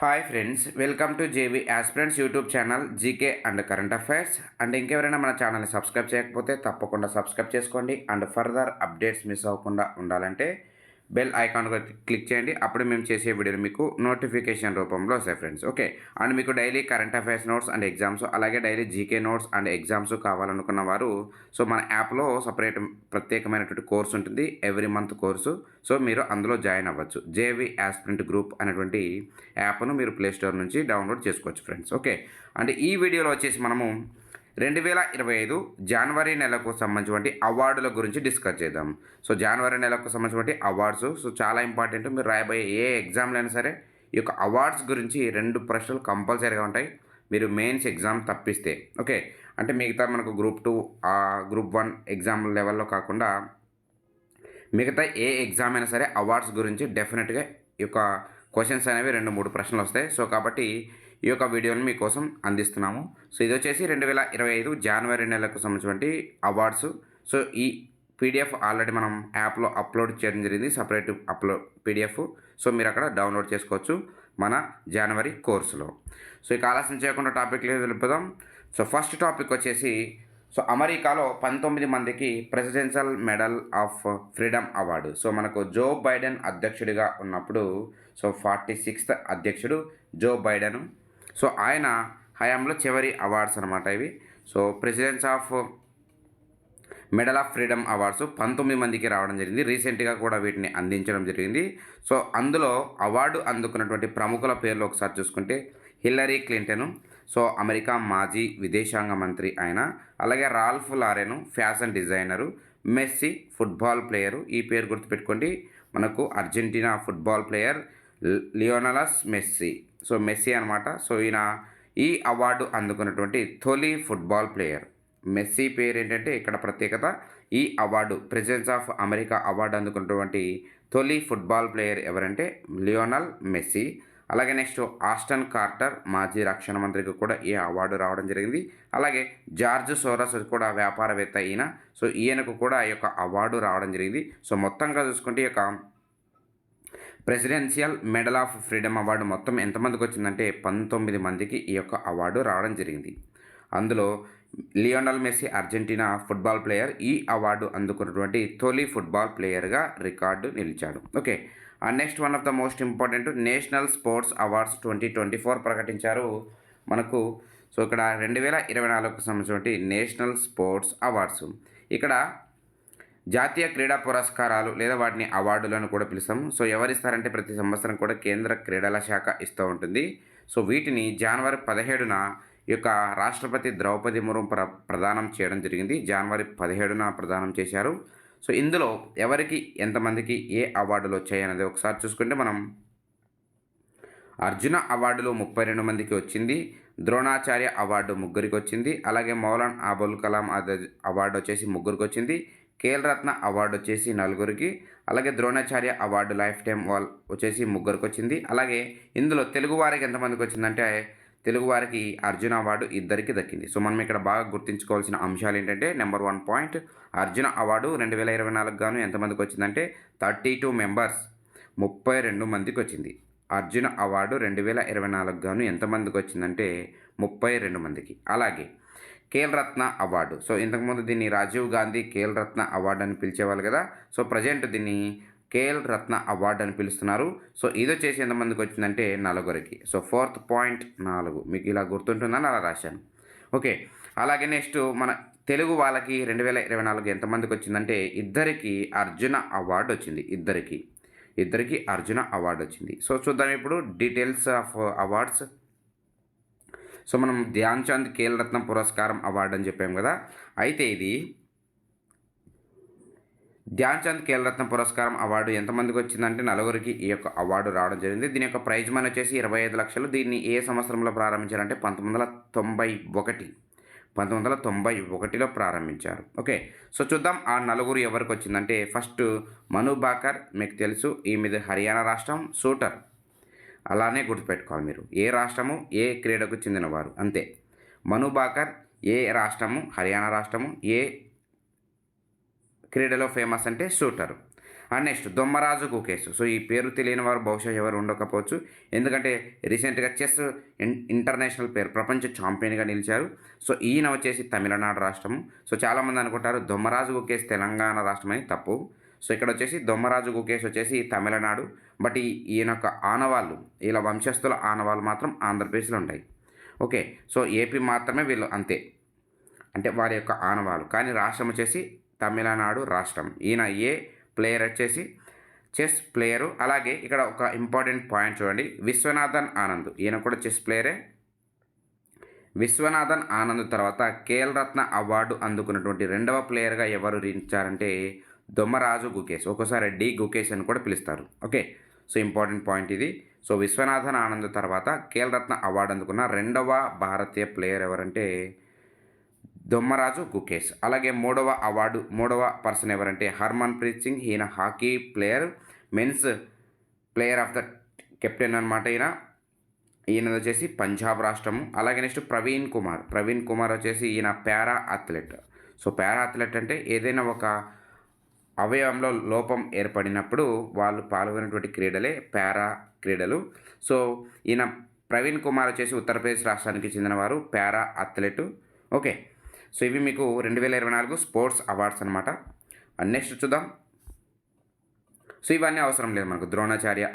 Hi friends, welcome to JV aspirants YouTube channel GK and current affairs. And ఇంకెవరైనా మన ఛానల్ని subscribe చేయకపోతే తప్పకుండా సబ్స్క్రైబ్ చేసుకోండి. అండ్ ఫర్దర్ అప్డేట్స్ మిస్ అవ్వకుండా ఉండాలంటే బెల్ ఐకాన్ క్లిక్ చేయండి. అప్పుడు మేము చేసే వీడియోలు మీకు నోటిఫికేషన్ రూపంలో వస్తాయి ఫ్రెండ్స్. ఓకే, అండ్ మీకు daily current affairs notes and exams, అలాగే daily GK notes and exams కావాలనుకున్న వారు మన యాప్లో సపరేట్ ప్రత్యేకమైనటువంటి కోర్స్ ఉంటుంది, ఎవ్రీ మంత్ కోర్సు. మీరు అందులో జాయిన్ అవ్వచ్చు. జేవి ఆస్పిరెంట్ గ్రూప్ అనేటువంటి యాప్ను మీరు ప్లేస్టోర్ నుంచి డౌన్లోడ్ చేసుకోవచ్చు ఫ్రెండ్స్. ఓకే, అండ్ ఈ వీడియోలో వచ్చేసి మనము 2025 జనవరి నెలకు సంబంధించినటువంటి అవార్డుల గురించి డిస్కస్ చేద్దాం. జనవరి నెలకు సంబంధించినటువంటి అవార్డ్స్ చాలా ఇంపార్టెంట్. మీరు రాయబోయే ఏ ఎగ్జామ్లో అయినా సరే ఈ యొక్క అవార్డ్స్ గురించి 2 ప్రశ్నలు కంపల్సరీగా ఉంటాయి, మీరు మెయిన్స్ ఎగ్జామ్ తప్పిస్తే. ఓకే, అంటే మిగతా మనకు గ్రూప్ 2 గ్రూప్ 1 ఎగ్జామ్ లెవెల్లో కాకుండా మిగతా ఏ ఎగ్జామ్ అయినా సరే అవార్డ్స్ గురించి డెఫినెట్గా ఈ యొక్క క్వశ్చన్స్ అనేవి 2-3 ప్రశ్నలు వస్తాయి. కాబట్టి ఈ యొక్క వీడియోని మీకోసం అందిస్తున్నాము. ఇది వచ్చేసి 2025 జనవరి నెలకు సంబంధించినటువంటి అవార్డ్స్. ఈ పీడిఎఫ్ ఆల్రెడీ మనం యాప్లో అప్లోడ్ చేయడం జరిగింది, సపరేట్ పీడిఎఫ్. మీరు అక్కడ డౌన్లోడ్ చేసుకోవచ్చు మన జనవరి కోర్సులో. ఇక ఆలస్యం చేయకుండా టాపిక్లో వెళ్ళిపోదాం. ఫస్ట్ టాపిక్ వచ్చేసి అమెరికాలో 19 మందికి presidential medal of freedom award. మనకు జో బైడెన్ అధ్యక్షుడిగా ఉన్నప్పుడు 46th అధ్యక్షుడు జో బైడెన్. ఆయన హయాంలో చివరి అవార్డ్స్ అనమాట ఇవి. Precedence of medal of freedom awards 19 మందికి రావడం జరిగింది. రీసెంట్గా కూడా వీటిని అందించడం జరిగింది. అందులో అవార్డు అందుకున్నటువంటి ప్రముఖుల పేర్లు ఒకసారి చూసుకుంటే హిల్లరీ క్లింటన్, అమెరికా మాజీ విదేశాంగ మంత్రి ఆయన, అలాగే Ralph Lauren fashion designer, Messi football player, ఈ పేరు గుర్తుపెట్టుకోండి, మనకు Argentina football player Lionel Messi. Messi అనమాట. ఈయన ఈ అవార్డు అందుకున్నటువంటి తొలి ఫుట్బాల్ ప్లేయర్. మెస్సీ పేరు ఏంటంటే ఇక్కడ ప్రత్యేకత, ఈ award presidents of America award అందుకున్నటువంటి తొలి ఫుట్బాల్ ప్లేయర్ ఎవరంటే లియోనెల్ మెస్సీ. అలాగే నెక్స్ట్ ఆస్టన్ కార్టర్ మాజీ రక్షణ మంత్రికి కూడా ఈ అవార్డు రావడం జరిగింది. అలాగే జార్జ్ సోరస్ కూడా వ్యాపారవేత్త ఈయన. ఈయనకు కూడా ఈ యొక్క అవార్డు రావడం జరిగింది. మొత్తంగా చూసుకుంటే ఈ యొక్క presidential medal of freedom award మొత్తం ఎంతమందికి వచ్చిందంటే 19 మందికి ఈ యొక్క అవార్డు రావడం జరిగింది. అందులో Lionel Messi Argentina football player ఈ అవార్డు అందుకున్నటువంటి తొలి ఫుట్బాల్ ప్లేయర్గా రికార్డు నిలిచాడు. Okay, and next one of the most important national sports awards 2024 ప్రకటించారు మనకు. ఇక్కడ 2024కు సంబంధించినటువంటి నేషనల్ స్పోర్ట్స్ అవార్డ్స్. ఇక్కడ జాతీయ క్రీడా పురస్కారాలు లేదా వాటిని అవార్డులను కూడా పిలుస్తాము. ఎవరిస్తారంటే ప్రతి సంవత్సరం కూడా కేంద్ర క్రీడల శాఖ ఇస్తూ ఉంటుంది. వీటిని జనవరి 17న ఈ యొక్క రాష్ట్రపతి ద్రౌపది ముర్ము ప్రదానం చేయడం జరిగింది. జనవరి 17న ప్రదానం చేశారు. ఇందులో ఎవరికి ఎంతమందికి ఏ అవార్డులు వచ్చాయనేది ఒకసారి చూసుకుంటే మనం అర్జున అవార్డులు 32 మందికి వచ్చింది, ద్రోణాచార్య అవార్డు 3కి వచ్చింది, అలాగే మౌలానా అబుల్ కలాం అవార్డు వచ్చేసి 3కి వచ్చింది, ఖేల్ రత్న అవార్డు వచ్చేసి 4కి, అలాగే ద్రోణాచార్య అవార్డు లైఫ్ టైం వచ్చేసి 3కి వచ్చింది. అలాగే ఇందులో తెలుగు వారికి ఎంతమందికి వచ్చిందంటే తెలుగు వారికి అర్జున అవార్డు 2కి దక్కింది. మనం ఇక్కడ బాగా గుర్తుంచుకోవాల్సిన అంశాలు ఏంటంటే నెంబర్ 1 పాయింట్, అర్జున అవార్డు 2024 గాను ఎంతమందికి వచ్చిందంటే 32 మెంబర్స్ 32 మందికి వచ్చింది. అర్జున అవార్డు 2024 గాను ఎంతమందికి వచ్చిందంటే 32 మందికి. అలాగే ఖేల్ రత్న అవార్డు, ఇంతకుముందు దీన్ని రాజీవ్ గాంధీ ఖేల్ రత్న అవార్డు అని పిలిచేవాళ్ళు కదా. ప్రజెంట్ దీన్ని ఖేల్ రత్న అవార్డు అని పిలుస్తున్నారు. ఇది వచ్చేసి ఎంతమందికి వచ్చిందంటే 4కి. 4th పాయింట్ 4, మీకు ఇలా గుర్తుంటుందని అలా రాశాను. ఓకే, అలాగే నెక్స్ట్ మన తెలుగు వాళ్ళకి 2024 ఎంతమందికి వచ్చిందంటే 2కి అర్జున అవార్డు వచ్చింది. ఇద్దరికి అర్జున అవార్డు వచ్చింది. చూద్దాం ఇప్పుడు డీటెయిల్స్ ఆఫ్ అవార్డ్స్. మనం ధ్యాన్ చంద్ ఖేల్ రత్న పురస్కారం అవార్డు అని చెప్పాం కదా. అయితే ఇది ధ్యాన్ చంద్ ఖేల్ రత్న పురస్కారం అవార్డు ఎంతమందికి వచ్చిందంటే 4కి ఈ యొక్క అవార్డు రావడం జరిగింది. దీని యొక్క ప్రైజ్ మనీ వచ్చేసి 25 లక్షలు. దీన్ని ఏ సంవత్సరంలో ప్రారంభించారంటే 1991లో ప్రారంభించారు. ఓకే, చూద్దాం ఆ 4 ఎవరికి వచ్చిందంటే ఫస్ట్ మను బాకర్, మీకు తెలుసు ఈమెది హర్యానా రాష్ట్రం, షూటర్. అలానే గుర్తుపెట్టుకోవాలి మీరు, ఏ రాష్ట్రము ఏ క్రీడకు చెందినవారు అంతే. మను బాకర్ ఏ రాష్ట్రము, హర్యానా రాష్ట్రము, ఏ క్రీడలో ఫేమస్ అంటే షూటరు. నెక్స్ట్ దొమ్మరాజు కుకేస్. సో ఈ పేరు తెలియని వారు బహుశా ఎవరు ఉండకపోవచ్చు. ఎందుకంటే రీసెంట్‌గా చెస్ ఇంటర్నేషనల్ పేరు ప్రపంచ ఛాంపియన్‌గా నిలిచారు. సో ఈయన వచ్చేసి తమిళనాడు రాష్ట్రము. సో చాలామంది అనుకుంటారు దొమ్మరాజు కుకేస్ తెలంగాణ రాష్ట్రం అని, తప్పు. సో ఇక్కడ వచ్చేసి దొమ్మరాజు కుకేస్ వచ్చేసి తమిళనాడు. బట్ ఈయన యొక్క ఆనవాళ్ళు, వీళ్ళ వంశస్థుల ఆనవాళ్ళు మాత్రం ఆంధ్రప్రదేశ్‌లో ఉంటాయి. ఓకే. సో ఏపీ మాత్రమే వీళ్ళు అంతే. అంటే వారి యొక్క ఆనవాళ్ళు. కానీ రాష్ట్రం వచ్చేసి తమిళనాడు రాష్ట్రం. ఈయన ప్లేయర్ వచ్చేసి చెస్ ప్లేయరు. అలాగే ఇక్కడ ఒక ఇంపార్టెంట్ పాయింట్ చూడండి, విశ్వనాథన్ ఆనంద్. ఈయన కూడా చెస్ ప్లేయరే. విశ్వనాథన్ ఆనంద్ తర్వాత ఖేల్ రత్న అవార్డు అందుకున్నటువంటి రెండవ ప్లేయర్గా ఎవరు నిలిచారంటే దొమ్మరాజు గుకేష్. ఒక్కోసారి డి గుకేష్ అని కూడా పిలుస్తారు. ఓకే. సో ఇంపార్టెంట్ పాయింట్ ఇది. సో విశ్వనాథన్ ఆనంద్ తర్వాత ఖేల్ రత్న అవార్డు అందుకున్న రెండవ భారతీయ ప్లేయర్ ఎవరంటే దొమ్మరాజు గుకేష్. అలాగే మూడవ పర్సన్ ఎవరంటే హర్మన్ ప్రీత్ సింగ్. ఈయన hockey player, men's player of the captain అనమాట. ఈయన వచ్చేసి పంజాబ్ రాష్ట్రము. అలాగే నెక్స్ట్ ప్రవీణ్ కుమార్ వచ్చేసి ఈయన para athlete. So para athlete అంటే ఏదైనా ఒక అవయవంలో లోపం ఏర్పడినప్పుడు వాళ్ళు పాల్గొనేటువంటి క్రీడలే పారా క్రీడలు. సో ఈయన ప్రవీణ్ కుమార్ వచ్చేసి ఉత్తరప్రదేశ్ రాష్ట్రానికి చెందినవారు, పారా అథ్లెట్. ఓకే. సో ఇవి మీకు 2024 స్పోర్ట్స్ అవార్డ్స్ అనమాట. నెక్స్ట్ చూద్దాం. సో ఇవన్నీ అవసరం లేదు మనకు. ద్రోణాచార్య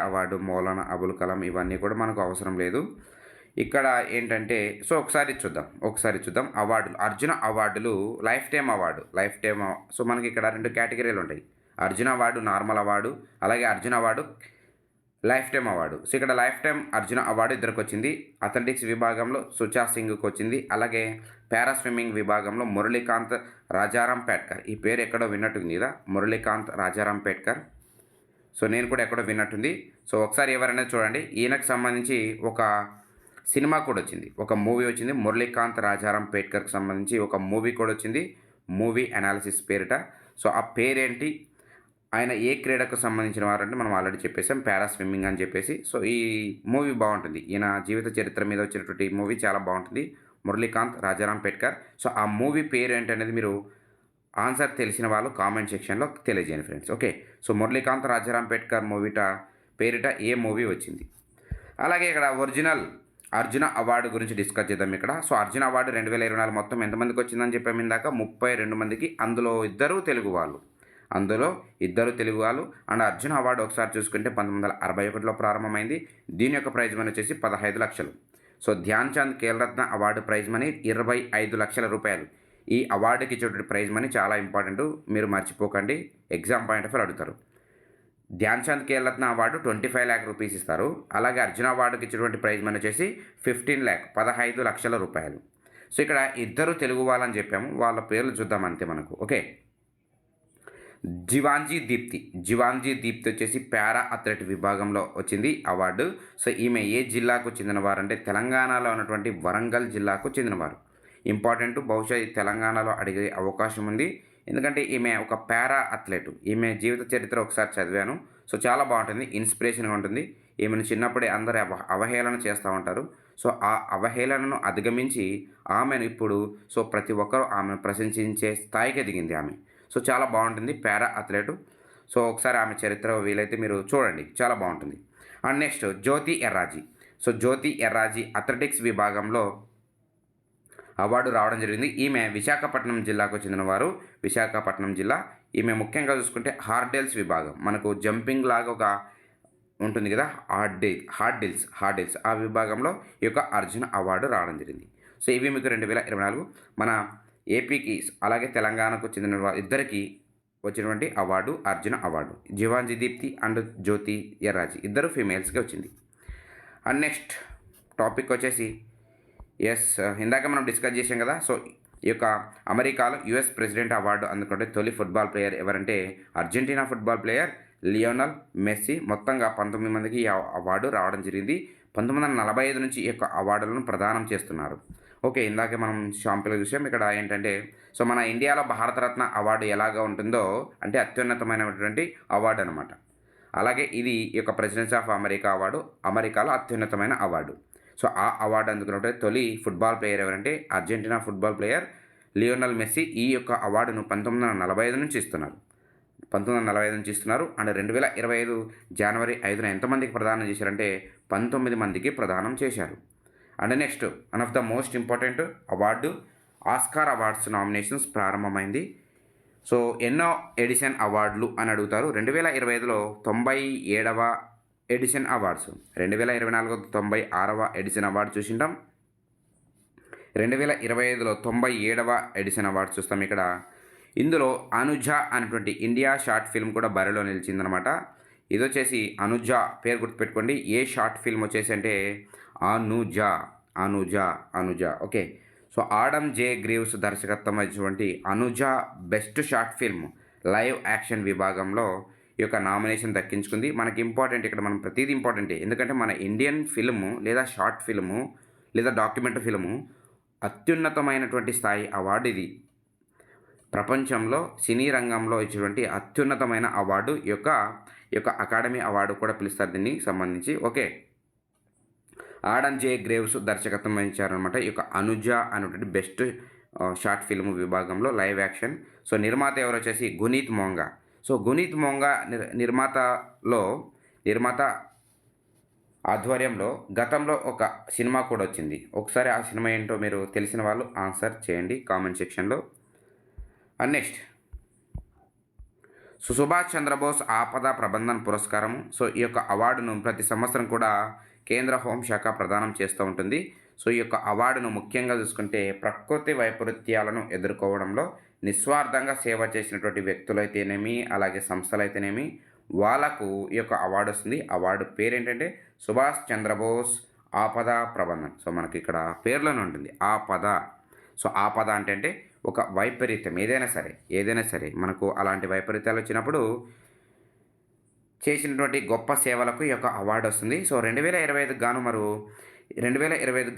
అవార్డు, మౌలానా అబుల్ కలాం, ఇవన్నీ కూడా మనకు అవసరం లేదు. ఇక్కడ ఏంటంటే సో ఒకసారి చూద్దాం అవార్డులు. అర్జున అవార్డులు లైఫ్ టైం అవార్డు. సో మనకి ఇక్కడ 2 కేటగిరీలు ఉంటాయి. అర్జున అవార్డు నార్మల్ అవార్డు, అలాగే Arjuna award life time award. So ఇక్కడ లైఫ్ టైం అర్జున అవార్డు ఇద్దరికి వచ్చింది. అథ్లెటిక్స్ విభాగంలో సుచా సింగ్కి వచ్చింది. అలాగే పారా స్విమ్మింగ్ విభాగంలో మురళీకాంత్ రాజారాం పేట్కర్. ఈ పేరు ఎక్కడో విన్నట్టుంది కదా, మురళీకాంత్ రాజారాం పేట్కర్. సో నేను కూడా ఎక్కడో విన్నట్టుంది. సో ఒకసారి ఎవరైనా చూడండి. ఈయనకు సంబంధించి ఒక సినిమా కూడా వచ్చింది, ఒక మూవీ వచ్చింది. మురళీకాంత్ రాజారాం పేట్కర్కి సంబంధించి ఒక మూవీ కూడా వచ్చింది, మూవీ అనాలిసిస్ పేరిట. సో ఆ పేరేంటి, ఆయన ఏ క్రీడకు సంబంధించిన వారంటే మనం ఆల్రెడీ చెప్పేసాం, పారా స్విమ్మింగ్ అని చెప్పేసి. సో ఈ మూవీ బాగుంటుంది. ఈయన జీవిత చరిత్ర మీద వచ్చినటువంటి మూవీ చాలా బాగుంటుంది, మురళీకాంత్ రాజారాం పేట్కర్. సో ఆ మూవీ పేరు ఏంటనేది మీరు ఆన్సర్ తెలిసిన వాళ్ళు కామెంట్ సెక్షన్లో తెలియజేయండి friends. Okay. So Muralikanth Rajaram Petkar పేరిట ఏ మూవీ వచ్చింది. అలాగే ఇక్కడ ఒరిజినల్ అర్జున అవార్డు గురించి డిస్కస్ చేద్దాం ఇక్కడ. సో అర్జున అవార్డు 2024 మొత్తం ఎంతమందికి వచ్చిందని చెప్పాము ఇందాక, 32 మందికి. అందులో ఇద్దరు తెలుగు వాళ్ళు అండ్ అర్జున అవార్డు ఒకసారి చూసుకుంటే 1961లో ప్రారంభమైంది. దీని యొక్క ప్రైజ్ మనీ వచ్చేసి 15 లక్షలు. So Dhyan Chand Khel Ratna award prize money 25 లక్షల రూపాయలు. ఈ అవార్డుకి ఇచ్చేటువంటి ప్రైజ్ మనీ చాలా ఇంపార్టెంట్, మీరు మర్చిపోకండి, ఎగ్జామ్ పాయింట్ ఆఫ్ వ్యూ అడుగుతారు. Dhyan Chand Khel Ratna award 25 lakh rupees ఇస్తారు. అలాగే అర్జున అవార్డుకి ఇచ్చినటువంటి ప్రైజ్ మనీ వచ్చేసి 15 లక్షల రూపాయలు. సో ఇక్కడ ఇద్దరు తెలుగు వాళ్ళని చెప్పాము, వాళ్ళ పేర్లు చూద్దాం అంతే మనకు. ఓకే. జివాంజీ దీప్తి వచ్చేసి పారా అథ్లెట్ విభాగంలో వచ్చింది అవార్డు. సో ఈమె ఏ జిల్లాకు చెందినవారు అంటే తెలంగాణలో ఉన్నటువంటి వరంగల్ జిల్లాకు చెందినవారు. ఇంపార్టెంట్, బహుశా ఈ తెలంగాణలో అడిగే అవకాశం ఉంది, ఎందుకంటే ఈమె ఒక పారా అథ్లెట్. ఈమె జీవిత చరిత్ర ఒకసారి చదివాను. సో చాలా బాగుంటుంది, ఇన్స్పిరేషన్గా ఉంటుంది. ఈమెను చిన్నప్పుడే అందరూ అవహేళన చేస్తూ ఉంటారు. సో ఆ అవహేళనను అధిగమించి ఆమెను ఇప్పుడు ప్రతి ఒక్కరూ ఆమెను ప్రశంసించే స్థాయికి ఎదిగింది ఆమె. సో చాలా బాగుంటుంది పారా అథ్లెట్. సో ఒకసారి ఆమె చరిత్ర వీలైతే మీరు చూడండి, చాలా బాగుంటుంది. And next Jyothi Yarraji athletics విభాగంలో అవార్డు రావడం జరిగింది. ఈమె విశాఖపట్నం జిల్లాకు చెందినవారు, విశాఖపట్నం జిల్లా. ఈమె ముఖ్యంగా చూసుకుంటే హార్డెల్స్ విభాగం, మనకు జంపింగ్ లాగా ఒక ఉంటుంది కదా, హార్డెల్స్ ఆ విభాగంలో ఈ యొక్క అర్జున అవార్డు రావడం జరిగింది. సో ఇవి మీకు 2024 మన ఏపీకి అలాగే తెలంగాణకు చెందిన ఇద్దరికి వచ్చినటువంటి award Arjuna award. Jeevanji Deepthi and Jyothi Yarraji ఇద్దరు ఫీమేల్స్కి వచ్చింది. అండ్ నెక్స్ట్ టాపిక్ వచ్చేసి ఇందాక మనం డిస్కస్ చేసాం కదా. సో ఈ యొక్క అమెరికాలో యుఎస్ ప్రెసిడెంట్ అవార్డు అందుకుంటే తొలి ఫుట్బాల్ ప్లేయర్ ఎవరంటే Argentina football player Lionel Messi. మొత్తంగా 19 మందికి ఈ అవార్డు రావడం జరిగింది. 1945 నుంచి ఈ యొక్క అవార్డులను ప్రదానం చేస్తున్నారు. ఓకే. ఇందాకే మనం షాంపుల్గా చూసాం. ఇక్కడ ఏంటంటే సో మన ఇండియాలో భారతరత్న అవార్డు ఎలాగా ఉంటుందో అంటే అత్యున్నతమైనటువంటి అవార్డు అనమాట. అలాగే ఇది ఈ యొక్క ప్రెసిడెన్సీ ఆఫ్ అమెరికా అవార్డు, అమెరికాలో అత్యున్నతమైన అవార్డు. సో ఆ అవార్డు అందుకున్నట్టు తొలి ఫుట్బాల్ ప్లేయర్ ఎవరంటే Argentina football player Lionel Messi. ఈ యొక్క అవార్డును 1945 నుంచి ఇస్తున్నారు. 1945 నుంచి ఇస్తున్నారు. అండ్ 2025 జనవరి 5న ఎంతమందికి ప్రదానం చేశారంటే 19 మందికి ప్రదానం చేశారు. And next one of the most important award Oscar awards nominations ప్రారంభమైంది. సో ఎన్నో ఎడిషన్ అవార్డులు అని అడుగుతారు. 2025లో 97వ ఎడిషన్ అవార్డ్స్, 2024 96వ ఎడిషన్ అవార్డు చూసింటాం. 2025లో 97వ ఎడిషన్ అవార్డు చూస్తాం. ఇక్కడ ఇందులో అనుజ అనేటువంటి ఇండియా షార్ట్ ఫిల్మ్ కూడా బరిలో నిలిచిందనమాట. ఇది వచ్చేసి అనుజ పేరు గుర్తుపెట్టుకోండి. ఏ షార్ట్ ఫిల్మ్ వచ్చేసి అంటే Anuja Anuja Anuja okay. So Adam J Graves దర్శకత్వం వచ్చినటువంటి Anuja best short film live action విభాగంలో ఈ యొక్క నామినేషన్ దక్కించుకుంది. మనకి ఇంపార్టెంట్ ఇక్కడ, మనం ప్రతిదీ ఇంపార్టెంటే. ఎందుకంటే మన ఇండియన్ ఫిల్ము లేదా షార్ట్ ఫిల్ము లేదా డాక్యుమెంటరీ ఫిల్ము అత్యున్నతమైనటువంటి స్థాయి అవార్డు ఇది. ప్రపంచంలో సినీ రంగంలో ఇచ్చినటువంటి అత్యున్నతమైన అవార్డు ఈ యొక్క అకాడమీ అవార్డు కూడా పిలుస్తారు దీన్ని సంబంధించి. ఓకే, ఆడమ్ జే గ్రేవ్స్ దర్శకత్వం వహించారనమాట ఈ యొక్క అనుజ అనేటువంటి బెస్ట్ షార్ట్ ఫిల్మ్ విభాగంలో లైవ్ యాక్షన్. సో నిర్మాత ఎవరు వచ్చేసి గునీత్ మోంగా. సో గునీత్ మోంగా నిర్మాత ఆధ్వర్యంలో గతంలో ఒక సినిమా కూడా వచ్చింది. ఒకసారి ఆ సినిమా ఏంటో మీరు తెలిసిన వాళ్ళు ఆన్సర్ చేయండి కామెంట్ సెక్షన్లో. అండ్ నెక్స్ట్ సుభాష్ చంద్రబోస్ ఆపద ప్రబంధన్ పురస్కారము. సో ఈ యొక్క అవార్డును ప్రతి సంవత్సరం కూడా కేంద్ర హోంశాఖ ప్రదానం చేస్తూ ఉంటుంది. సో ఈ యొక్క అవార్డును ముఖ్యంగా చూసుకుంటే ప్రకృతి వైపరీత్యాలను ఎదుర్కోవడంలో నిస్వార్థంగా సేవ చేసినటువంటి వ్యక్తులైతేనేమి అలాగే సంస్థలైతేనేమి వాళ్ళకు ఈ యొక్క అవార్డు వస్తుంది. అవార్డు పేరు ఏంటంటే సుభాష్ చంద్రబోస్ ఆపద ప్రబంధన్. సో మనకి ఇక్కడ పేర్లోనే ఉంటుంది ఆపద. సో ఆపద అంటే ఒక వైపరీత్యం ఏదైనా సరే మనకు అలాంటి వైపరీత్యాలు వచ్చినప్పుడు చేసినటువంటి గొప్ప సేవలకు ఈ యొక్క అవార్డు వస్తుంది. సో 2025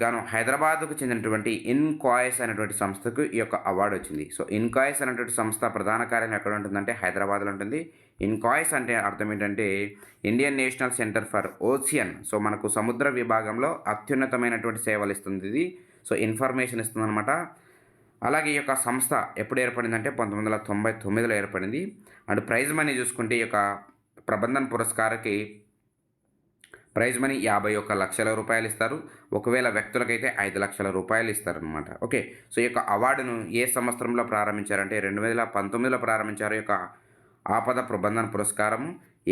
గాను హైదరాబాద్కు చెందినటువంటి ఇన్కాయిస్ అనేటువంటి సంస్థకు ఈ యొక్క అవార్డు వచ్చింది. సో ఇన్కాయిస్ అనేటువంటి సంస్థ ప్రధాన కార్యాలయం ఎక్కడ ఉంటుందంటే హైదరాబాద్లో ఉంటుంది. ఇన్కాయిస్ అంటే అర్థం ఏంటంటే Indian national centre for ocean. So మనకు సముద్ర విభాగంలో అత్యున్నతమైనటువంటి సేవలు ఇస్తుంది ఇది. సో ఇన్ఫర్మేషన్ ఇస్తుంది అనమాట. అలాగే ఈ యొక్క సంస్థ ఎప్పుడు ఏర్పడిందంటే 1999లో ఏర్పడింది. అండ్ ప్రైజ్ మనీ చూసుకుంటే ఈ యొక్క ప్రబంధన్ పురస్కారకి ప్రైజ్ మనీ 51 లక్షల రూపాయలు ఇస్తారు. ఒకవేళ వ్యక్తులకైతే 5 లక్షల రూపాయలు ఇస్తారనమాట. ఓకే, సో ఈ యొక్క అవార్డును ఏ సంవత్సరంలో ప్రారంభించారంటే 2019లో ప్రారంభించారు. ఈ యొక్క ఆపద ప్రబంధన్ పురస్కారము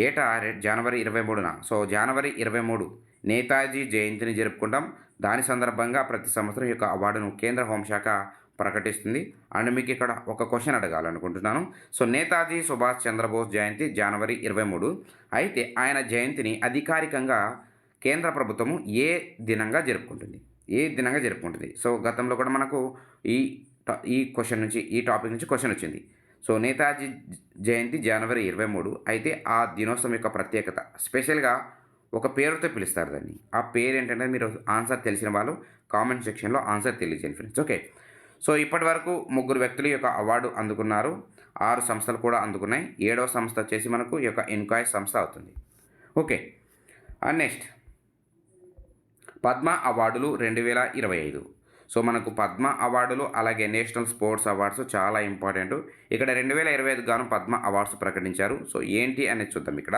ఏటా జనవరి 23న. సో జనవరి 23 నేతాజీ జయంతిని జరుపుకుంటాం. దాని సందర్భంగా ప్రతి సంవత్సరం ఈ యొక్క అవార్డును కేంద్ర హోంశాఖ ప్రకటిస్తుంది. అండ్ మీకు ఇక్కడ ఒక క్వశ్చన్ అడగాలనుకుంటున్నాను. సో నేతాజీ సుభాష్ చంద్రబోస్ జయంతి జనవరి 23. అయితే ఆయన జయంతిని అధికారికంగా కేంద్ర ప్రభుత్వము ఏ దినంగా జరుపుకుంటుంది? సో గతంలో కూడా మనకు ఈ టాపిక్ నుంచి క్వశ్చన్ వచ్చింది. సో నేతాజీ జయంతి జనవరి 23. అయితే ఆ దినోత్సవం యొక్క ప్రత్యేకత స్పెషల్గా ఒక పేరుతో పిలుస్తారు దాన్ని. ఆ పేరు ఏంటంటే మీరు ఆన్సర్ తెలిసిన వాళ్ళు కామెంట్ సెక్షన్లో ఆన్సర్ తెలియజేయండి ఫ్రెండ్స్. ఓకే, సో ఇప్పటి వరకు 3 వ్యక్తులు ఈ యొక్క అవార్డు అందుకున్నారు. 6 సంస్థలు కూడా అందుకున్నాయి. 7వ సంస్థ వచ్చేసి మనకు ఈ యొక్క ఇన్కాయిస్ సంస్థ అవుతుంది. ఓకే, అండ్ నెక్స్ట్ పద్మ అవార్డులు 2025. సో మనకు పద్మ అవార్డులు అలాగే నేషనల్ స్పోర్ట్స్ అవార్డ్స్ చాలా ఇంపార్టెంట్. ఇక్కడ 2025 గాను పద్మ అవార్డ్స్ ప్రకటించారు. సో ఏంటి అనేది చూద్దాం. ఇక్కడ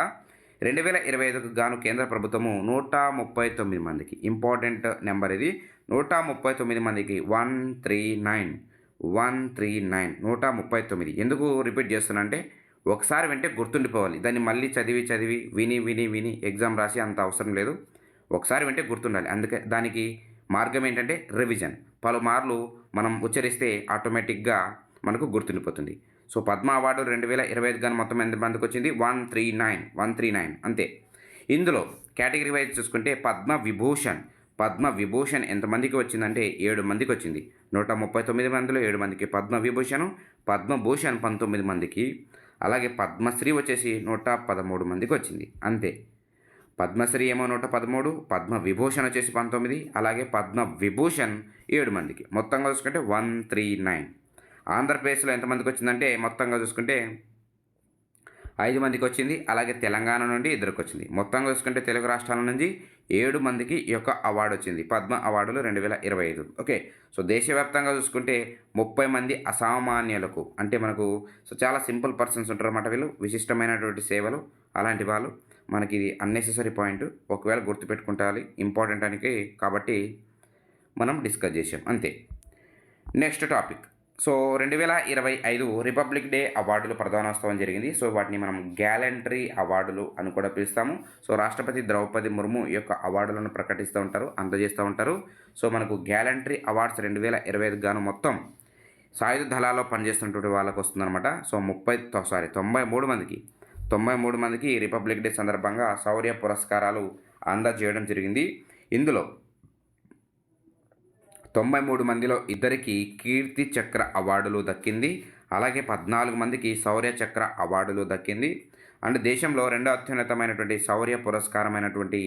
2025కు గాను కేంద్ర ప్రభుత్వము 139 మందికి, ఇంపార్టెంట్ నెంబర్ ఇది, 139 మందికి 139 139 ఎందుకు రిపీట్ చేస్తున్నా అంటే ఒకసారి వింటే గుర్తుండిపోవాలి. దాన్ని మళ్ళీ చదివి విని ఎగ్జామ్ రాసి అంత అవసరం లేదు. ఒకసారి వింటే గుర్తుండాలి. అందుకే దానికి మార్గం ఏంటంటే రివిజన్. పలుమార్లు మనం ఉచ్చరిస్తే ఆటోమేటిక్గా మనకు గుర్తుండిపోతుంది. సో పద్మ అవార్డు 2025 గాను మొత్తం ఎంతమందికి వచ్చింది? 139 అంతే. ఇందులో కేటగిరీ వైజ్ చూసుకుంటే పద్మ విభూషణ్ ఎంతమందికి వచ్చిందంటే 7 మందికి వచ్చింది. 139 మందిలో 7 మందికి పద్మభూషణ్ 19 మందికి, అలాగే పద్మశ్రీ వచ్చేసి 113 మందికి వచ్చింది అంతే. పద్మశ్రీ ఏమో 113, పద్మవిభూషణ్ వచ్చేసి 19, అలాగే పద్మవిభూషణ్ 7 మందికి. మొత్తంగా చూసుకుంటే 139. ఆంధ్రప్రదేశ్లో ఎంతమందికి వచ్చిందంటే మొత్తంగా చూసుకుంటే 5 మందికి వచ్చింది. అలాగే తెలంగాణ నుండి ఇద్దరికి వచ్చింది. మొత్తంగా చూసుకుంటే తెలుగు రాష్ట్రాల నుంచి 7 మందికి ఈ యొక్క అవార్డు వచ్చింది. పద్మ అవార్డులు 2025. ఓకే. సో దేశవ్యాప్తంగా చూసుకుంటే 30 మంది అసామాన్యులకు అంటే మనకు చాలా సింపుల్ పర్సన్స్ ఉంటారన్నమాట వీళ్ళు. విశిష్టమైనటువంటి సేవలు అలాంటి వాళ్ళు. మనకి ఇది అన్నెసెసరీ పాయింట్. ఒకవేళ గుర్తుపెట్టుకుంటాలి ఇంపార్టెంట్ అని కాబట్టి మనం డిస్కస్ చేసాం అంతే. Next topic. So 2025 republic day అవార్డులు ప్రదానోత్సవం జరిగింది. సో వాటిని మనం గ్యాలంటరీ అవార్డులు అని కూడా పిలుస్తాము. సో రాష్ట్రపతి ద్రౌపది ముర్ము ఈ యొక్క అవార్డులను ప్రకటిస్తూ ఉంటారు, అందజేస్తూ ఉంటారు. సో మనకు గ్యాలంటరీ అవార్డ్స్ 2025 గాను మొత్తం సాయుధ దళాల్లో పనిచేస్తున్నటువంటి వాళ్ళకు వస్తుందన్నమాట. సో 93 మందికి రిపబ్లిక్ డే సందర్భంగా శౌర్య పురస్కారాలు అందజేయడం జరిగింది. ఇందులో 93 మందిలో ఇద్దరికి కీర్తి చక్ర అవార్డులు దక్కింది. అలాగే 14 మందికి శౌర్య చక్ర అవార్డులు దక్కింది. అండ్ దేశంలో రెండో అత్యున్నతమైనటువంటి శౌర్య పురస్కారమైనటువంటి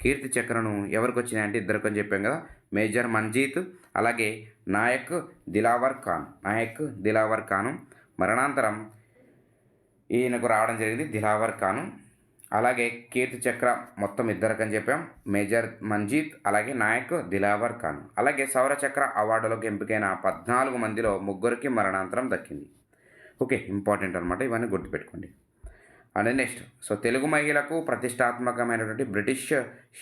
కీర్తి చక్రను ఎవరికి వచ్చినాయంటే ఇద్దరికి అని చెప్పాం కదా, మేజర్ మంజీత్ అలాగే నాయక్ దిలావర్ ఖాను మరణాంతరం ఈయనకు రావడం జరిగింది, దిలావర్ ఖాను. అలాగే కీర్తి చక్ర మొత్తం ఇద్దరికని చెప్పాం, మేజర్ మంజీత్ అలాగే నాయక్ దిలావర్ ఖాన్. అలాగే శౌర్య చక్ర అవార్డులకు ఎంపికైన 14 మందిలో 3కి మరణాంతరం దక్కింది. ఓకే, ఇంపార్టెంట్ అనమాట, ఇవన్నీ గుర్తుపెట్టుకోండి. అండ్ నెక్స్ట్, సో తెలుగు మహిళకు ప్రతిష్టాత్మకమైనటువంటి బ్రిటిష్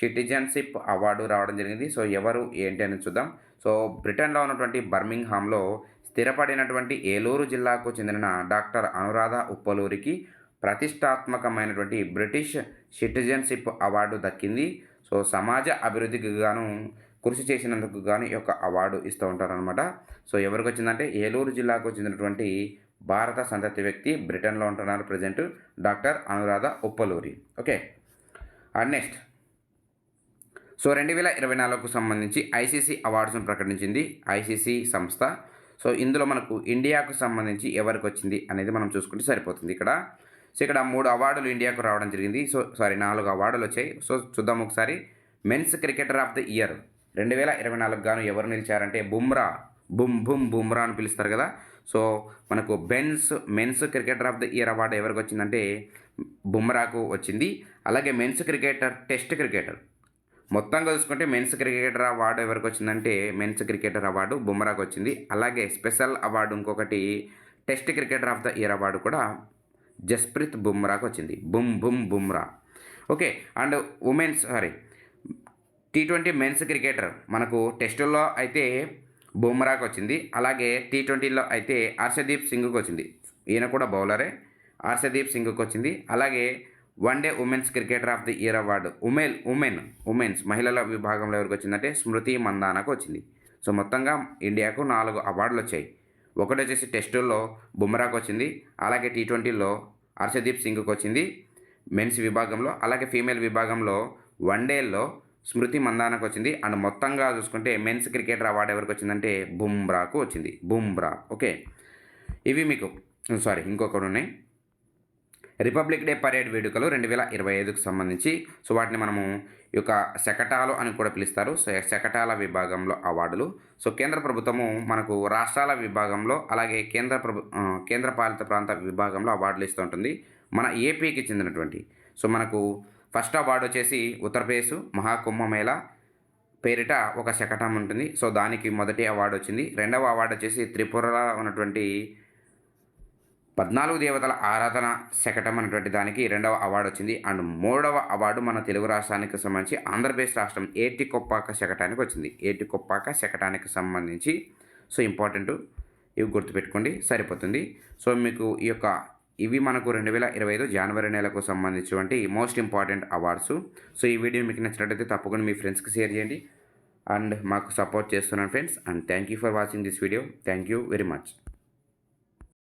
సిటిజన్షిప్ అవార్డు రావడం జరిగింది. సో ఎవరు ఏంటి అని చూద్దాం. సో బ్రిటన్లో ఉన్నటువంటి బర్మింగ్హామ్లో స్థిరపడినటువంటి ఏలూరు జిల్లాకు చెందిన డాక్టర్ అనురాధ ఉప్పలూరికి ప్రతిష్టాత్మకమైనటువంటి బ్రిటిష్ సిటిజన్షిప్ అవార్డు దక్కింది. సో సమాజ అభివృద్ధికి గాను కృషి చేసినందుకు గాను ఈ యొక్క అవార్డు ఇస్తూ ఉంటారనమాట. సో ఎవరికి వచ్చిందంటే ఏలూరు జిల్లాకు చెందినటువంటి భారత సంతతి వ్యక్తి, బ్రిటన్లో ఉంటున్నారు present, doctor Anuradha Uppaluri. Okay. And next, so 2024కు సంబంధించి ఐసీసీ అవార్డ్స్ను ప్రకటించింది ఐసీసీ సంస్థ. సో ఇందులో మనకు ఇండియాకు సంబంధించి ఎవరికి వచ్చింది అనేది మనం చూసుకుంటే సరిపోతుంది ఇక్కడ. సో ఇక్కడ 3 అవార్డులు ఇండియాకు రావడం జరిగింది. 4 అవార్డులు వచ్చాయి. సో చూద్దాం ఒకసారి. Men's cricketer of the year 2024 గాను ఎవరు నిలిచారంటే బుమ్రా అని పిలుస్తారు కదా. సో మనకు men's cricketer of the year award ఎవరికి వచ్చిందంటే బుమ్రాకు వచ్చింది. అలాగే టెస్ట్ క్రికెటర్ మొత్తంగా చూసుకుంటే మెన్స్ క్రికెటర్ అవార్డు ఎవరికి వచ్చిందంటే బుమ్రాకు వచ్చింది. అలాగే స్పెషల్ అవార్డు ఇంకొకటి test cricketer of the year award కూడా జస్ప్రీత్ బుమ్రాకు వచ్చింది. Bumrah. Okay. And T20 men's cricketer మనకు టెస్టుల్లో అయితే బుమ్రాకు వచ్చింది. అలాగే T20లో అయితే హర్షదీప్ సింగ్కు వచ్చింది. ఈయన కూడా బౌలరే, హర్షదీప్ సింగ్కు వచ్చింది. అలాగే one day women's cricketer of the year award women's మహిళల విభాగంలో ఎవరికి వచ్చిందంటే స్మృతి మందానకు వచ్చింది. సో మొత్తంగా ఇండియాకు 4 అవార్డులు వచ్చాయి. ఒకటి వచ్చేసి టెస్టుల్లో బుమ్రాకు వచ్చింది. అలాగే T20లో హర్షదీప్ సింగ్కు వచ్చింది మెన్స్ విభాగంలో. అలాగే ఫీమేల్ విభాగంలో వన్డేల్లో స్మృతి మందానకు వచ్చింది. అండ్ మొత్తంగా చూసుకుంటే మెన్స్ క్రికెటర్ అవార్డు ఎవరికి వచ్చిందంటే బుమ్రాకు వచ్చింది. ఓకే. ఇవి మీకు ఇంకొకటి ఉన్నాయి. రిపబ్లిక్ డే పరేడ్ వేడుకలు 2025కు సంబంధించి. సో వాటిని మనము ఈ యొక్క శకటాలు అని కూడా పిలుస్తారు. సో శకటాల విభాగంలో అవార్డులు. సో కేంద్ర ప్రభుత్వము మనకు రాష్ట్రాల విభాగంలో అలాగే కేంద్రపాలిత ప్రాంత విభాగంలో అవార్డులు ఇస్తూ ఉంటుంది. మన ఏపీకి చెందినటువంటి సో మనకు ఫస్ట్ అవార్డు వచ్చేసి ఉత్తరప్రదేశ్ మహాకుంభమేళా పేరిట ఒక శకటం ఉంటుంది. సో దానికి మొదటి అవార్డు వచ్చింది. రెండవ అవార్డు వచ్చేసి త్రిపురలో ఉన్నటువంటి 14 దేవతల ఆరాధన శకటం అనేటువంటి దానికి రెండవ అవార్డు వచ్చింది. అండ్ మూడవ అవార్డు మన తెలుగు రాష్ట్రానికి సంబంధించి ఆంధ్రప్రదేశ్ రాష్ట్రం ఏటికొప్పాక శకటానికి వచ్చింది. ఏటికొప్పాక శకటానికి సంబంధించి సో ఇంపార్టెంట్, ఇవి గుర్తుపెట్టుకోండి సరిపోతుంది. సో మీకు ఇవి మనకు 2025 జనవరి నెలకు సంబంధించినటువంటి మోస్ట్ ఇంపార్టెంట్ అవార్డ్స్. సో ఈ వీడియో మీకు నచ్చినట్లయితే తప్పకుండా మీ ఫ్రెండ్స్కి షేర్ చేయండి అండ్ మాకు సపోర్ట్ చేస్తున్నాను friends. And thank you for watching this video. Thank you very much.